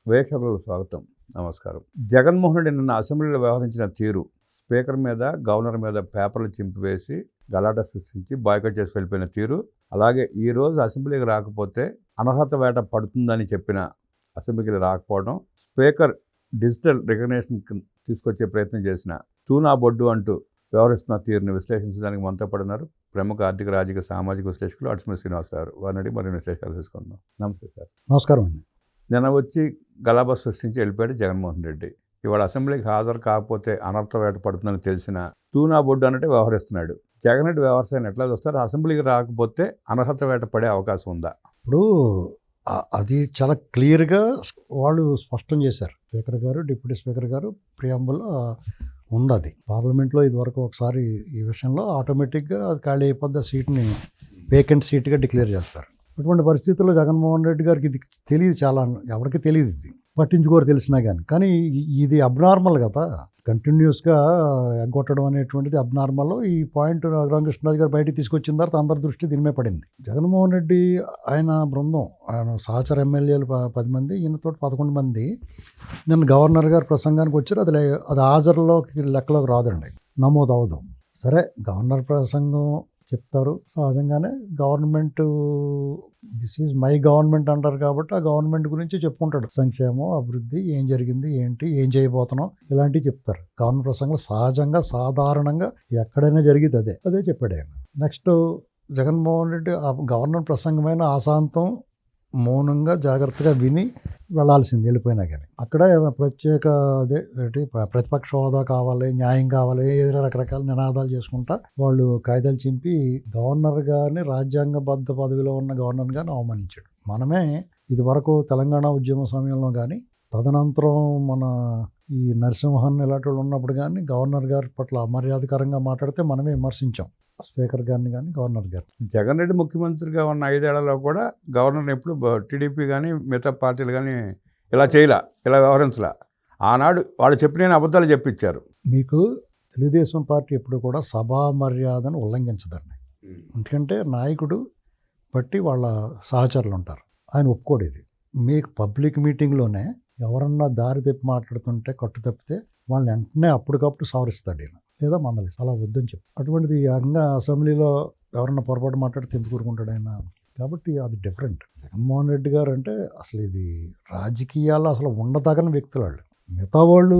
వీక్షకులకు స్వాగతం, నమస్కారం. జగన్మోహన్ రెడ్డి నిన్న అసెంబ్లీలో వ్యవహరించిన తీరు, స్పీకర్ మీద, గవర్నర్ మీద పేపర్లు చింపివేసి గలాటా సృష్టించి బాయ్కాట్ చేసి వెళ్ళిపోయిన తీరు, అలాగే ఈరోజు అసెంబ్లీకి రాకపోతే అనర్హత వేట పడుతుందని చెప్పిన అసెంబ్లీకి రాకపోవడం, స్పీకర్ డిజిటల్ రికగ్నేషన్ తీసుకొచ్చే ప్రయత్నం చేసిన తూనా బొడ్డు అంటూ వ్యవహరిస్తున్న తీరుని విశ్లేషించడానికి మనతో పడున్నారు ప్రముఖ ఆర్థిక, రాజకీయ, సామాజిక విశ్లేషకులు అడిసిమల్లి శ్రీనివాసరావు. వారిని మరిన్ని విశ్లేషాలు తీసుకుందాం. నమస్తే సార్. నమస్కారం అండి. నిన్న వచ్చి గలాబా సృష్టించి వెళ్ళిపోయాడు జగన్మోహన్ రెడ్డి. ఇవాళ అసెంబ్లీకి హాజరు కాకపోతే అనర్థ వేట పడుతుందని తెలిసిన తూనా బొడ్డు అన్నట్టే వ్యవహరిస్తున్నాడు. జగన్ రెడ్డి వ్యవహారాన్ని ఎట్లా చూస్తారు? అసెంబ్లీకి రాకపోతే అనర్హత వేట పడే అవకాశం ఉందా? ఇప్పుడు అది చాలా క్లియర్గా వాళ్ళు స్పష్టం చేశారు. స్పీకర్ గారు, డిప్యూటీ స్పీకర్ గారు ప్రియాంబుల్లో ఉంది. అది పార్లమెంట్లో ఇదివరకు ఒకసారి ఈ విషయంలో ఆటోమేటిక్గా అది ఖాళీ అయిపోద్ది, సీట్ని వేకెంట్ సీట్గా డిక్లేర్ చేస్తారు. అటువంటి పరిస్థితుల్లో జగన్మోహన్ రెడ్డి గారికి ఇది తెలియదు, చాలా ఎవరికి తెలియదు, ఇది పట్టించుకోరు తెలిసినా కానీ ఇది అబ్నార్మల్ కదా, కంటిన్యూస్గా ఎగ్గొట్టడం అనేటువంటిది అబ్నార్మల్. ఈ పాయింట్ రామకృష్ణరాజు గారు బయటికి తీసుకొచ్చిన తర్వాత అందరి దృష్టి దీని మీద పడింది. జగన్మోహన్ రెడ్డి ఆయన బృందం, ఆయన సహచర ఎమ్మెల్యేలు 10 మంది, ఈయనతో 11 మంది నిన్న గవర్నర్ గారు ప్రసంగానికి వచ్చారు. అది హాజరులోకి లెక్కలోకి రాదండి, నమోదు అవ్వదు. సరే, గవర్నర్ ప్రసంగం చెప్తారు సహజంగానే. Government, this is my government అంటారు కాబట్టి ఆ గవర్నమెంట్ గురించి చెప్పుకుంటాడు. సంక్షేమం, అభివృద్ధి, ఏం జరిగింది, ఏంటి, ఏం చేయబోతున్నాం, ఇలాంటివి చెప్తారు. గవర్నర్ ప్రసంగం సహజంగా, సాధారణంగా ఎక్కడైనా జరిగింది అదే చెప్పాడు ఆయన. నెక్స్ట్ జగన్మోహన్ రెడ్డి ఆ గవర్నర్ ప్రసంగమైన ఆశాంతం మౌనంగా జాగ్రత్తగా విని వెళ్లాల్సింది, వెళ్ళిపోయినా కానీ. అక్కడ ప్రత్యేక ప్రతిపక్ష హోదా కావాలి, న్యాయం కావాలి, ఏదో రకరకాల నినాదాలు చేసుకుంటా వాళ్ళు కాగితాలు చింపి గవర్నర్ గారిని, రాజ్యాంగబద్ధ పదవిలో ఉన్న గవర్నర్ గారిని అవమానించాడు. మనమే ఇది వరకు తెలంగాణ ఉద్యమ సమయంలో కానీ, తదనంతరం మన ఈ నరసింహన్ ఇలాంటి వాళ్ళు ఉన్నప్పుడు కానీ గవర్నర్ గారి పట్ల అమర్యాదకరంగా మాట్లాడితే మనమే విమర్శించాం, స్పీకర్ గారిని కానీ గవర్నర్ గారు. జగన్ రెడ్డి ముఖ్యమంత్రిగా ఉన్న 5 ఏళ్లలో కూడా గవర్నర్ ఎప్పుడు టీడీపీ కానీ మిగతా పార్టీలు కానీ ఇలా చేయలా, ఇలా వ్యవహరించలా. ఆనాడు వాళ్ళు చెప్పిన అబద్ధాలు చెప్పించారు. మీకు తెలుగుదేశం పార్టీ ఎప్పుడు కూడా సభా మర్యాదను ఉల్లంఘించదండి. ఎందుకంటే నాయకుడు బట్టి వాళ్ళ సహచరులు ఉంటారు, ఆయన ఒప్పుకోడు ఇది. మీకు పబ్లిక్ మీటింగ్లోనే ఎవరన్నా దారి తప్పి మాట్లాడుతుంటే, కట్టు తప్పితే వాళ్ళని వెంటనే అప్పటికప్పుడు సవరిస్తాడు ఈయన, లేదా మందలిస్తాడు. అలా వద్దని చెప్పి అటువంటిది అంగా అసెంబ్లీలో ఎవరన్నా పొరపాటు మాట్లాడితే ఎందుకు ఊరుకుంటాడు ఆయన? కాబట్టి అది డిఫరెంట్. జగన్మోహన్ రెడ్డి గారు అంటే అసలు ఇది రాజకీయాల్లో అసలు ఉండదగని వ్యక్తులు వాళ్ళు. మిగతా వాళ్ళు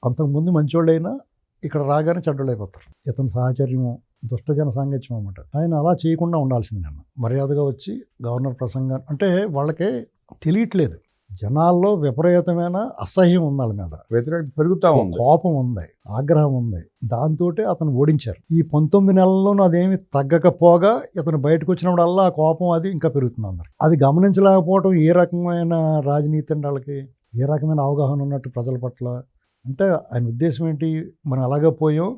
అంతకుముందు మంచివాళ్ళు అయినా ఇక్కడ రాగానే చెడ్డోళ్ళు అయిపోతారు. ఇతని సాహచర్యం దుష్టజన సాంగత్యం అన్నమాట. ఆయన అలా చేయకుండా ఉండాల్సింది. నిన్న మర్యాదగా వచ్చి గవర్నర్ ప్రసంగాన్ని, అంటే వాళ్ళకే తెలియట్లేదు, జనాల్లో విపరీతమైన అసహ్యం ఉంది, వాళ్ళ మీద వ్యతిరేకత పెరుగుతూ ఉంది, కోపం ఉంది, ఆగ్రహం ఉంది. దాంతో అతను ఓడించారు. ఈ 19 నెలల్లోనూ అదేమి తగ్గకపోగా ఇతను బయటకు వచ్చినప్పుడల్లా ఆ కోపం అది ఇంకా పెరుగుతుంది అందరికి. అది గమనించలేకపోవడం ఏ రకమైన రాజనీతి అంటే వాళ్ళకి, ఏ రకమైన అవగాహన ఉన్నట్టు ప్రజల పట్ల. అంటే ఆయన ఉద్దేశం ఏంటి, మనం అలాగే పోయాం,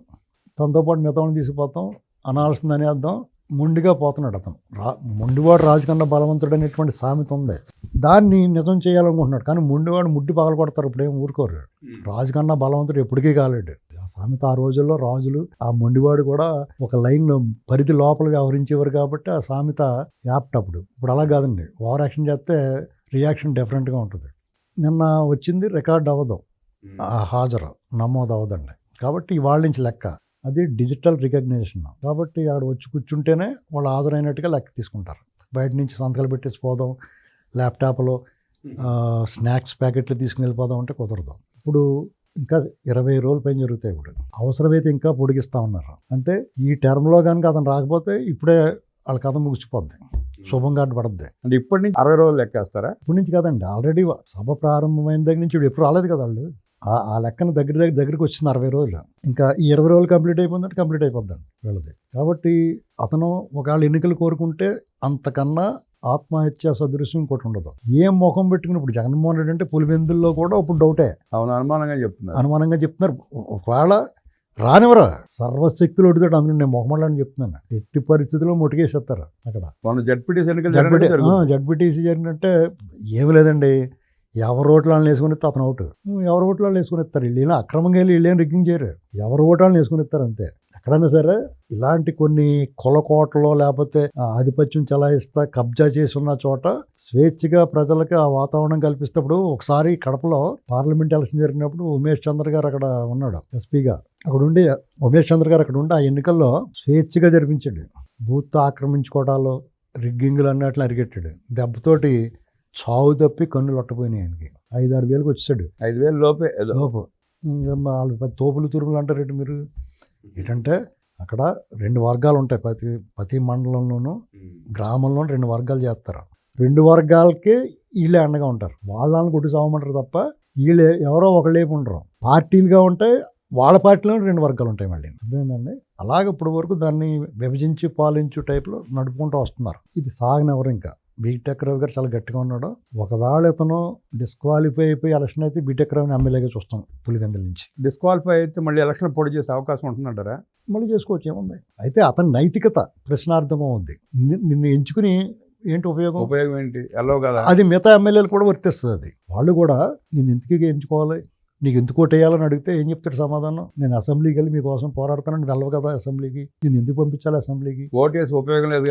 తనతో పాటు మిగతాన్ని తీసుకుపోతాం, అనాల్సింది అనేద్దాం, మొండిగా పోతున్నాడు అతను. మొండివాడు రాజు కన్నా బలవంతుడు అనేటువంటి సామెత ఉంది, దాన్ని నిజం చేయాలనుకుంటున్నాడు. కానీ మొండివాడు ముడ్డి పగల కొడతారు, ఇప్పుడు ఏం ఊరుకోరు. రాజు కన్నా బలవంతుడు ఎప్పటికీ కాలేడు. ఆ సామెత ఆ రోజుల్లో రాజులు, ఆ మొండివాడు కూడా ఒక లైన్ పరిధి లోపల వ్యవహరించేవారు కాబట్టి ఆ సామెత యాప్ట్ అప్పుడు. ఇప్పుడు అలా కాదండి, ఓవర్ యాక్షన్ చేస్తే రియాక్షన్ డిఫరెంట్గా ఉంటుంది. నిన్న వచ్చింది రికార్డ్ అవ్వదు, హాజరు నమోదు అవ్వదండి. కాబట్టి ఇవాళ నుంచి లెక్క అది డిజిటల్ రికగ్నిషన్. కాబట్టి ఆడ వచ్చి కూర్చుంటేనే వాళ్ళు హాజరైనట్టుగా లెక్క తీసుకుంటారు. బయట నుంచి సంతకాలు పెట్టేసి పోదాం, ల్యాప్టాప్లో స్నాక్స్ ప్యాకెట్లు తీసుకుని వెళ్ళిపోదాం అంటే కుదరదు. ఇప్పుడు ఇంకా 20 రోజులు పైన జరుగుతాయి. ఇప్పుడు అవసరమైతే ఇంకా పొడిగిస్తూ ఉన్నారు. అంటే ఈ టర్మ్లో కనుక అతను రాకపోతే ఇప్పుడే వాళ్ళ కథ ముగిసిపోద్ది, శుభంగా అడ్డుపడద్ది. అంటే ఇప్పటి నుంచి 60 రోజులు లెక్కేస్తారా? ఇప్పటి నుంచి కదండి, ఆల్రెడీ సభ ప్రారంభమైన దగ్గర నుంచి ఇప్పుడు ఎప్పుడు రాలేదు కదా వాళ్ళు. ఆ లెక్కన దగ్గరికి వచ్చింది 60 రోజులు. ఇంకా ఈ 20 రోజులు కంప్లీట్ అయిపోయిందంటే కంప్లీట్ అయిపోద్దండి వీళ్ళది. కాబట్టి అతను ఒకవేళ ఎన్నికలు కోరుకుంటే అంతకన్నా ఆత్మహత్య సదృశ్యం ఇంకోటి ఉండదు. ఏం ముఖం పెట్టుకుని ఇప్పుడు జగన్మోహన్ రెడ్డి అంటే పులివెందుల్లో కూడా ఇప్పుడు డౌటే. అవును, అనుమానంగా చెప్తున్నారు. ఒకవేళ రానివరా, సర్వశక్తులు ఒడితాడు అందులో. నేను మొహమల్లని చెప్తున్నాను, ఎట్టి పరిస్థితుల్లో మొటికేసేస్తారు అక్కడ. జడ్పీటీసీ జరిగినట్టే ఏమి లేదండి, ఎవరు ఓట్లను వేసుకుని అతను అవుట్, ఎవరు ఓట్లను వేసుకుని ఇస్తారు. వీళ్ళు అక్రమంగా వెళ్ళి వీళ్ళేం రిగ్గింగ్ చేయరు, ఎవరు ఓట్లను వేసుకుని ఇస్తారు అంతే. ఎక్కడైనా సరే ఇలాంటి కొన్ని కొలకోటలో లేకపోతే ఆధిపత్యం చలాయిస్తా కబ్జా చేసి ఉన్న చోట స్వేచ్ఛగా ప్రజలకు ఆ వాతావరణం కల్పిస్తేప్పుడు ఒకసారి కడపలో పార్లమెంట్ ఎలక్షన్ జరిగినప్పుడు ఉమేష్ చంద్ర గారు అక్కడ ఉన్నాడు ఎస్పీగా. ఉమేష్ చంద్ర గారు అక్కడ ఉండి ఆ ఎన్నికల్లో స్వేచ్ఛగా జరిపించాడు. బూత్ ఆక్రమించుకోవడాలు, రిగ్గింగ్లు అన్నట్లు అరిగెట్టాడు. దెబ్బతోటి చావు తప్పి కన్నులు ఒట్టపోయినాయి ఆయనకి. 5-6 వేలకు వచ్చాడు. 5,000 లోపే లోపు వాళ్ళు తోపులు తురుములు అంటారు మీరు. ఏంటంటే అక్కడ 2 వర్గాలు ఉంటాయి. ప్రతి మండలంలోనూ గ్రామంలోనూ 2 వర్గాలు చేస్తారు. 2 వర్గాలకే వీళ్ళే అండగా ఉంటారు. వాళ్ళని కొట్టి చావమంటారు తప్ప వీళ్ళే ఎవరో ఒకళ్ళేపు ఉండరు. పార్టీలుగా ఉంటాయి. వాళ్ళ పార్టీలో 2 వర్గాలు ఉంటాయి మళ్ళీ. అర్థమైందండి. అలాగే ఇప్పుడు వరకు దాన్ని విభజించి పాలించు టైప్లో నడుపుకుంటూ వస్తున్నారు. ఇది సాగనెవరు. ఇంకా బీటెక్ రవి గారు చాలా గట్టిగా ఉన్నాడు. ఒకవేళ ఇతను డిస్క్వాలిఫై అయిపోయి ఎలక్షన్ అయితే బీటెక్ రవిని ఎమ్మెల్యేగా చూస్తాం పులివెందుల నుంచి. డిస్క్వాలిఫై అయితే మళ్ళీ ఎలక్షన్ పోటీ చేసే అవకాశం ఉంటుందంటారా? మళ్ళీ చేసుకోవచ్చు, ఏముంది. అయితే అతని నైతికత ప్రశ్నార్థంగా ఉంది. నిన్ను ఎంచుకుని ఏంటి ఉపయోగం ఏంటి? ఎల్లో కదా. అది మిగతా ఎమ్మెల్యేలు కూడా వర్తిస్తుంది. అది వాళ్ళు కూడా నేను ఎందుకు ఎంచుకోవాలి, నీకు ఎందుకు ఓటేయాలని అడిగితే ఏం చెప్తాడు సమాధానం? నేను అసెంబ్లీకి వెళ్ళి మీకోసం పోరాడతానని వెళ్ళవు కదా అసెంబ్లీకి. నేను ఎందుకు పంపించాలి అసెంబ్లీకి? ఓటేసి ఉపయోగం లేదు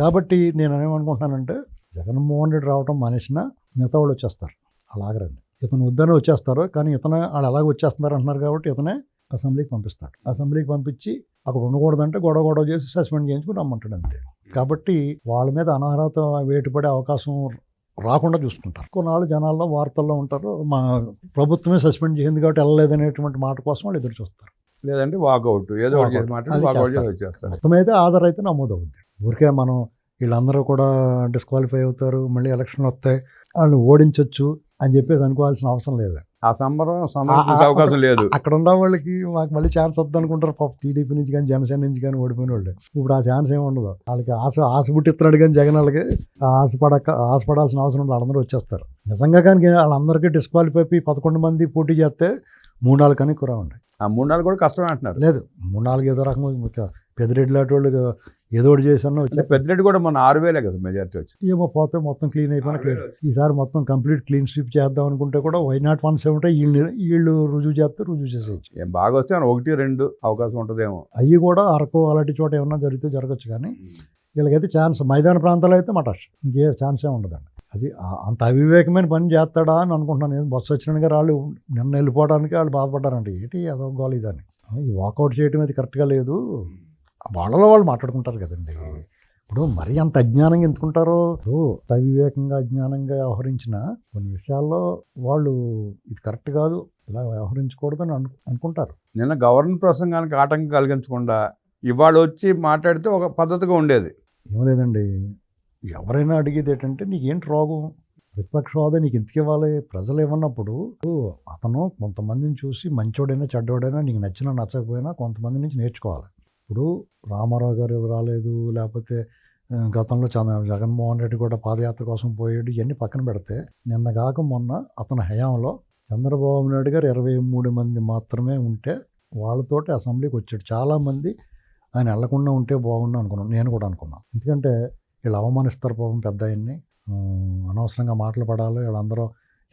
కాబట్టి నేను ఏమనుకుంటున్నానంటే జగన్మోహన్ రెడ్డి రావటం మానేసినా మిగతా వాళ్ళు వచ్చేస్తారు. అలాగరండి. ఇతను వద్దనే వచ్చేస్తారు. కానీ వాళ్ళు అలాగే వచ్చేస్తున్నారు అంటున్నారు కాబట్టి ఇతనే అసెంబ్లీకి పంపిస్తాడు. అసెంబ్లీకి పంపించి అక్కడ ఉండకూడదంటే గొడవ చేసి సస్పెండ్ చేయించుకుని రమ్మంటాడు అంతే. కాబట్టి వాళ్ళ మీద అనర్హత వేటుపడే అవకాశం రాకుండా చూసుకుంటారు. కొన్నాళ్ళు జనాల్లో వార్తల్లో ఉంటారు, మా ప్రభుత్వమే సస్పెండ్ చేసింది కాబట్టి వెళ్ళలేదనేటువంటి మాట కోసం వాళ్ళు ఎదురు చూస్తారు. లేదంటే వాకౌట్ ఏదో వచ్చేస్తారు. మొత్తం అయితే హాజరు అయితే నమోదు అవుద్ది. ఊరికే మనం వీళ్ళందరూ కూడా డిస్క్వాలిఫై అవుతారు, మళ్ళీ ఎలక్షన్లు వస్తాయి, వాళ్ళని ఓడించవచ్చు అని చెప్పేసి అనుకోవాల్సిన అవసరం లేదు. ఆ అవకాశం లేదు. అక్కడ ఉన్న వాళ్ళకి మాకు మళ్ళీ ఛాన్స్ వద్దు అనుకుంటారు. పాప టీడీపీ నుంచి కానీ జనసేన నుంచి కానీ ఓడిపోయిన వాళ్ళు. ఇప్పుడు ఆ ఛాన్స్ ఏమి ఉండదు వాళ్ళకి. ఆశ పుట్టిస్తున్నాడు కానీ జగన్ వాళ్ళకి ఆశపడాల్సిన అవసరం ఉండదు. వాళ్ళందరూ వచ్చేస్తారు. నిజంగా కానీ వాళ్ళందరికీ డిస్క్వాలిఫై అయిపోయి 11 మంది పోటీ చేస్తే 3-4 కానీ కురా ఉన్నాయి. ఆ 3-4 కూడా కష్టమే అంటున్నారు. లేదు 3-4 ఏదో రకంగా పెద్దిరెడ్డి లాంటి వాళ్ళు ఏదో ఒకటి చేశాను. పెద్దిరెడ్డి కూడా మన 6,000 కదా మెజార్టీ వచ్చి. ఏమో పోతే మొత్తం క్లీన్ అయిపోయినా ఈసారి మొత్తం కంప్లీట్ క్లీన్ స్వీప్ చేద్దాం అనుకుంటే కూడా వైనాట్ 170 వీళ్ళు రుజువు చేసేయచ్చు. ఏం బాగా వస్తే 1-2 అవకాశం ఉంటుందేమో. అవి కూడా అరకు అలాంటి చోట ఏమన్నా జరగచ్చు. కానీ వీళ్ళకైతే ఛాన్స్ మైదాన ప్రాంతాలు అయితే మటాష్ ఇంకే ఛాన్సే ఉండదండి. అది అంత అవివేకమైన పని చేస్తాడా అని అనుకుంటున్నాను. నేను బస్సు వచ్చిన వాళ్ళు నిన్న వెళ్ళిపోవడానికి వాళ్ళు బాధపడ్డారండి. ఏంటి అదో గోల్ ఇదని. ఈ వాకౌట్ చేయడం అది కరెక్ట్గా లేదు. వాళ్ళలో వాళ్ళు మాట్లాడుకుంటారు కదండి. ఇప్పుడు మరీ అంత అజ్ఞానంగా ఎందుకుంటారో, అవివేకంగా అజ్ఞానంగా వ్యవహరించిన కొన్ని విషయాల్లో వాళ్ళు ఇది కరెక్ట్ కాదు, ఇలా వ్యవహరించకూడదని అనుకుంటారు. నిన్న గవర్నర్ ప్రసంగానికి ఆటంకం కలిగించకుండా ఇవాళ వచ్చి మాట్లాడితే ఒక పద్ధతిగా ఉండేది. ఏం లేదండి, ఎవరైనా అడిగేది ఏంటంటే నీకేంటి రోగం, ప్రతిపక్ష హోదా నీకు ఎందుకు ఇవ్వాలి? ప్రజలు ఇవ్వనప్పుడు అతను కొంతమందిని చూసి మంచోడైనా చెడ్డోడైనా నీకు నచ్చినా నచ్చకపోయినా కొంతమంది నుంచి నేర్చుకోవాలి. ఇప్పుడు రామారావు గారు రాలేదు, లేకపోతే గతంలో జగన్మోహన్ రెడ్డి కూడా పాదయాత్ర కోసం పోయాడు, ఇవన్నీ పక్కన పెడితే నిన్న కాక మొన్న అతని హయాంలో చంద్రబాబు నాయుడు గారు 23 మంది మాత్రమే ఉంటే వాళ్ళతోటి అసెంబ్లీకి వచ్చాడు. చాలామంది ఆయన వెళ్లకుండా ఉంటే బాగుండు అనుకున్నాను, నేను కూడా అనుకున్నాను. ఎందుకంటే వీళ్ళు అవమానిస్తారు పాపం పెద్ద ఆయన్ని, అనవసరంగా మాటలు పడాలి. వీళ్ళందరూ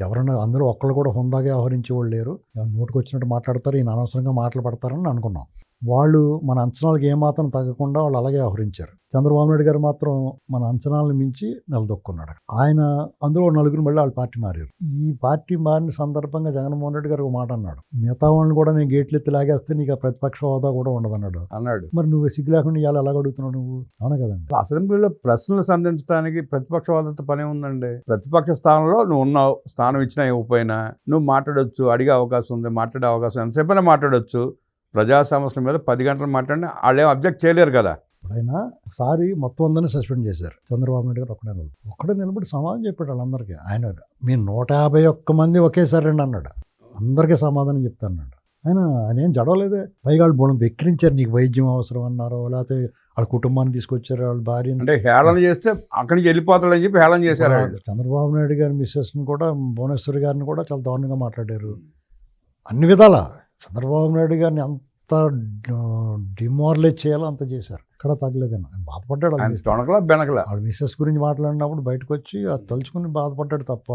ఎవరైనా అందరూ ఒక్కళ్ళు కూడా హుందాగా వ్యవహరించేవాళ్ళు లేరు, నోటికి వచ్చినట్టు మాట్లాడతారు, ఈయన అనవసరంగా మాటలు పడతారని అనుకున్నాం. వాళ్ళు మన అంచనాలకు ఏమాత్రం తగ్గకుండా వాళ్ళు అలాగే వ్యవహరించారు. చంద్రబాబు నాయుడు గారు మాత్రం మన అంచనాలను మించి నిలదొక్కున్నాడు. ఆయన అందులో 4 మళ్ళీ వాళ్ళ పార్టీ మారారు. ఈ పార్టీ మారిన సందర్భంగా జగన్మోహన్ రెడ్డి గారు ఒక మాట అన్నాడు, మిగతా వాళ్ళని కూడా నేను గేట్లు ఎత్తి లాగేస్తే నీకు ఆ ప్రతిపక్ష హోదా కూడా ఉండదన్నాడు. మరి నువ్వు సిగ్గు లేకుండా ఇవాళ ఎలాగ అడుగుతున్నావు నువ్వు? అవునా కదండి. అసెంబ్లీలో ప్రశ్నలు సంధించడానికి ప్రతిపక్ష హోదాతో పనే ఉందండి. ప్రతిపక్ష స్థానంలో నువ్వు ఉన్నావు, స్థానం ఇచ్చినా ఇవ్వకపోయినా నువ్వు మాట్లాడొచ్చు, అడిగే అవకాశం ఉంది, మాట్లాడే అవకాశం ఎంతసేపైనా మాట్లాడొచ్చు. ప్రజా సమస్యల మీద 10 గంటలు మాట్లాడినా వాళ్ళు ఏం అబ్జెక్ట్ చేయలేరు కదా. ఇప్పుడైనా ఒకసారి మొత్తం అందరినీ సస్పెండ్ చేశారు. చంద్రబాబు నాయుడు గారు ఒక్కడే నిలబడి సమాధానం చెప్పాడు వాళ్ళందరికీ. ఆయన మీరు 151 మంది ఒకేసారి రండి అన్నాడు, అందరికీ సమాధానం చెప్తాన్నాడు. ఆయన ఏం జడవలేదే. పైగా వాళ్ళు బోళం వెక్కిరించారు, నీకు వైద్యం అవసరం అన్నారు, లేకపోతే వాళ్ళ కుటుంబాన్ని తీసుకొచ్చారు, వాళ్ళ భార్యని. అంటే హేళన చేస్తే అక్కడి నుంచి వెళ్ళిపోతాడని చెప్పి హేళన చేశారు. చంద్రబాబు నాయుడు గారి మిస్సెస్ని కూడా, భువనేశ్వరి గారిని కూడా చాలా దారుణంగా మాట్లాడారు. అన్ని విధాలా చంద్రబాబు నాయుడు గారిని అంత డిమారలైజ్ చేయాలో అంత చేశారు. ఇక్కడ తగ్గలేదని ఆయన బాధపడ్డాడు. వాళ్ళ మిస్సెస్ గురించి మాట్లాడినప్పుడు బయటకు వచ్చి అది తలుచుకుని బాధపడ్డాడు తప్ప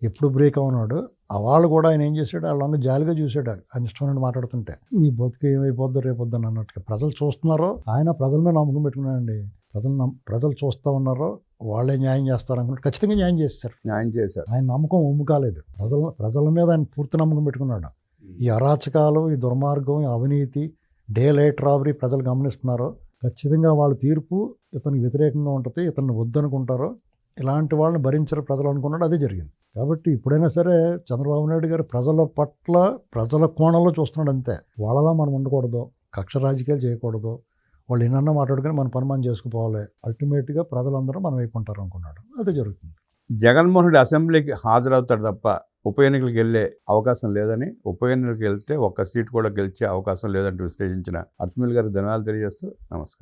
ఎప్పుడు బ్రేక్ అవునాడు. వాళ్ళు కూడా ఆయన ఏం చేశాడు, వాళ్ళంగా జాలిగా చూశాడు ఆయన ఇష్టం మాట్లాడుతుంటే. మీ బతుకు ఏమైపోద్దో రేపొద్దని అన్నట్టుగా ప్రజలు చూస్తున్నారో ఆయన ప్రజల మీద నమ్మకం పెట్టుకున్నాడండి. ప్రజలు చూస్తూ ఉన్నారో వాళ్ళే న్యాయం చేస్తారనుకుంటే ఖచ్చితంగా న్యాయం చేస్తారు. న్యాయం చేశారు. ఆయన నమ్మకం ఒమ్ము కాలేదు. ప్రజల మీద ఆయన పూర్తి నమ్మకం పెట్టుకున్నాడు. ఈ అరాచకాలు, ఈ దుర్మార్గం, ఈ అవినీతి, డే లైట్ రాబరీ ప్రజలు గమనిస్తున్నారో ఖచ్చితంగా వాళ్ళ తీర్పు ఇతనికి వ్యతిరేకంగా ఉంటుంది, ఇతన్ని వద్దనుకుంటారో ఇలాంటి వాళ్ళని భరించరు ప్రజలు అనుకున్నాడు. అదే జరిగింది. కాబట్టి ఇప్పుడైనా సరే చంద్రబాబు నాయుడు గారు ప్రజల పట్ల ప్రజల కోణంలో చూస్తున్నాడు అంతే. వాళ్ళలా మనం ఉండకూడదు, కక్ష రాజకీయాలు చేయకూడదు, వాళ్ళు ఎన్నన్నా మాట్లాడుకొని మన పని మనం చేసుకుపోవాలి, అల్టిమేట్గా ప్రజలందరూ మనం వైపు ఉంటారు అనుకున్నాడు. అదే జరుగుతుంది. జగన్మోహన్ రెడ్డి అసెంబ్లీకి హాజరవుతాడు తప్ప ఉప ఎన్నికలకు వెళ్ళే అవకాశం లేదని, ఉప ఎన్నికలకు వెళ్తే ఒక్క సీటు కూడా గెలిచే అవకాశం లేదంటూ విశ్లేషించిన అర్చుమిల్ గారికి ధన్యవాదాలు తెలియజేస్తూ నమస్కారం.